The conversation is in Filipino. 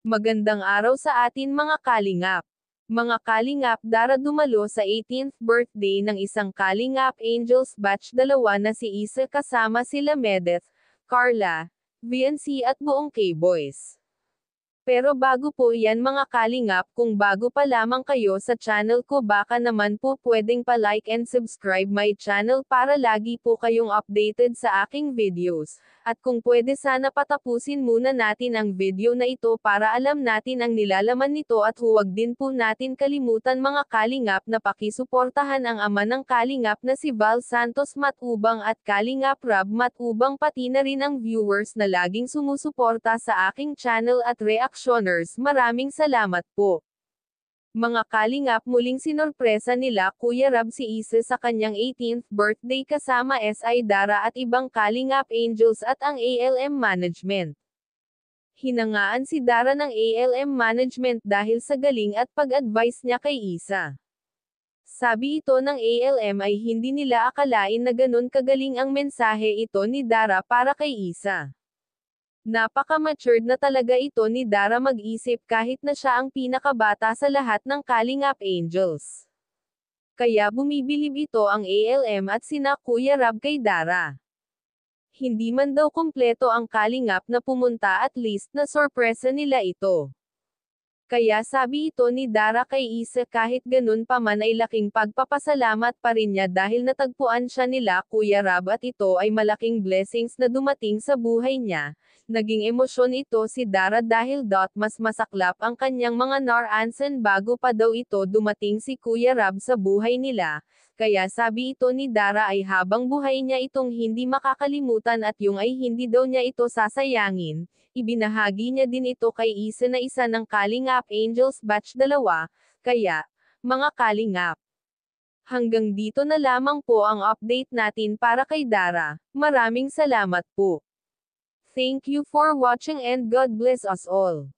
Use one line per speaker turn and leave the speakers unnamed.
Magandang araw sa atin mga kalingap. Mga kalingap, dumalo sa 18th birthday ng isang Kalingap Angels batch dalawa na si Isa kasama sila Medeth, Carla, VNC at buong K-Boys. Pero bago po yan mga kalingap, kung bago pa lamang kayo sa channel ko baka naman po pwedeng pa-like and subscribe my channel para lagi po kayong updated sa aking videos. At kung pwede sana patapusin muna natin ang video na ito para alam natin ang nilalaman nito at huwag din po natin kalimutan mga kalingap na pakisuportahan ang ama ng kalingap na si Val Santos Matubang at Kalingap Rob Matubang pati na rin ang viewers na laging sumusuporta sa aking channel at reactioners. Maraming salamat po. Mga kalingap, muling sinorpresa nila Kuya Rob si Isa sa kanyang 18th birthday kasama SI Dara at ibang Kalingap Angels at ang ALM Management. Hinangaan si Dara ng ALM Management dahil sa galing at pag-advise niya kay Isa. Sabi ito ng ALM ay hindi nila akalain na ganun kagaling ang mensahe ito ni Dara para kay Isa. Napaka-matured na talaga ito ni Dara mag-isip kahit na siya ang pinakabata sa lahat ng Kalingap Angels. Kaya bumibilib ito ang ALM at sina Kuya Rob kay Dara. Hindi man daw kumpleto ang Kalingap na pumunta at least na sorpresa nila ito. Kaya sabi ito ni Dara kay Isa kahit ganun pa man ay laking pagpapasalamat pa rin niya dahil natagpuan siya nila Kuya Rob at ito ay malaking blessings na dumating sa buhay niya. Naging emosyon ito si Dara dahil mas masaklap ang kanyang mga naransan bago pa daw ito dumating si Kuya Rob sa buhay nila. Kaya sabi ito ni Dara ay habang buhay niya itong hindi makakalimutan at yung ay hindi daw niya ito sasayangin. Ibinahagi niya din ito kay Isa na isa ng Kalingap Angels batch dalawa, kaya, mga kalingap. Hanggang dito na lamang po ang update natin para kay Dara. Maraming salamat po. Thank you for watching and God bless us all.